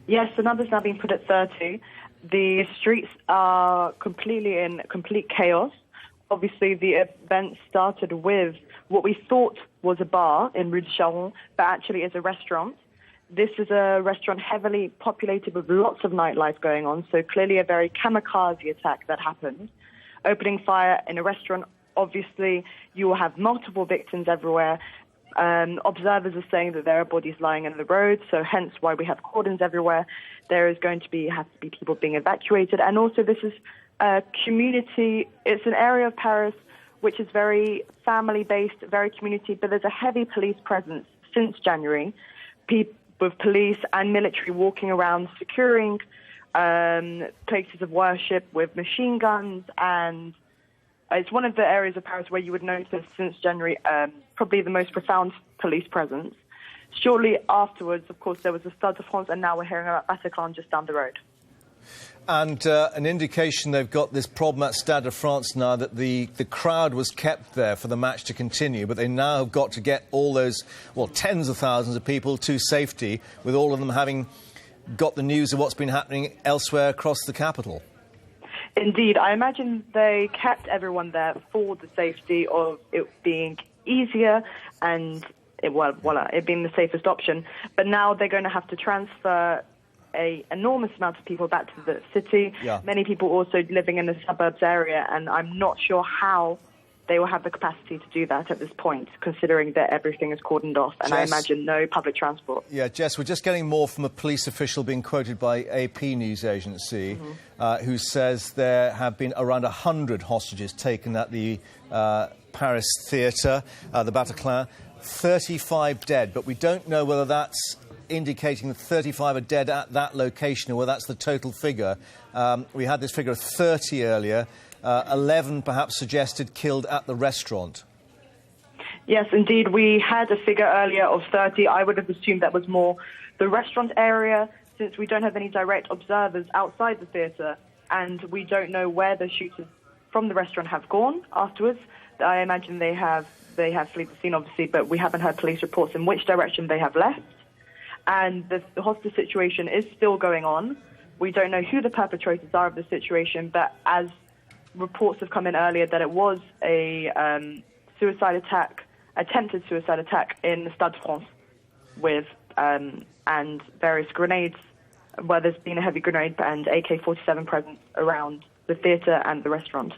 Yes, the number's now being put at 30. The streets are completely in complete chaos. Obviously, the event started with what we thought was a bar in Rue de Charon, but actually is a restaurant. This is a restaurant heavily populated with lots of nightlife going on, so clearly a very kamikaze attack that happened. Opening fire in a restaurant, obviously, you will have multiple victims everywhere. Observers are saying that there are bodies lying in the road, so hence why we have cordons everywhere. There is going to have to be people being evacuated, and also this is a community. It's an area of Paris which is very family-based, very community, but there's a heavy police presence since January, with police and military walking around securing places of worship with machine guns, and it's one of the areas of Paris where you would notice since January probably the most profound police presence. Shortly afterwards, of course, there was the Stade de France, and now we're hearing about Bataclan just down the road. And an indication they've got this problem at Stade de France now, that the crowd was kept there for the match to continue, but they now have got to get all those, well, tens of thousands of people to safety, with all of them having got the news of what's been happening elsewhere across the capital. Indeed, I imagine they kept everyone there for the safety of it being easier and it being the safest option. But now they're going to have to transfer an enormous amount of people back to the city. Yeah. Many people also living in the suburbs area, and I'm not sure how they will have the capacity to do that at this point, considering that everything is cordoned off, and Jess, I imagine no public transport. Yeah, Jess, we're just getting more from a police official being quoted by AP News Agency, who says there have been around 100 hostages taken at the Paris theatre, the Bataclan, 35 dead, but we don't know whether that's indicating that 35 are dead at that location or whether that's the total figure. We had this figure of 30 earlier. 11 perhaps suggested killed at the restaurant. Yes, indeed. We had a figure earlier of 30. I would have assumed that was more the restaurant area, since we don't have any direct observers outside the theatre, and we don't know where the shooters from the restaurant have gone afterwards. I imagine they have fled the scene, obviously, but we haven't heard police reports in which direction they have left. And the hostage situation is still going on. We don't know who the perpetrators are of the situation, but as reports have come in earlier that it was a attempted suicide attack in the Stade de France with and various grenades, where there's been a heavy grenade and AK-47 presence around the theatre and the restaurant.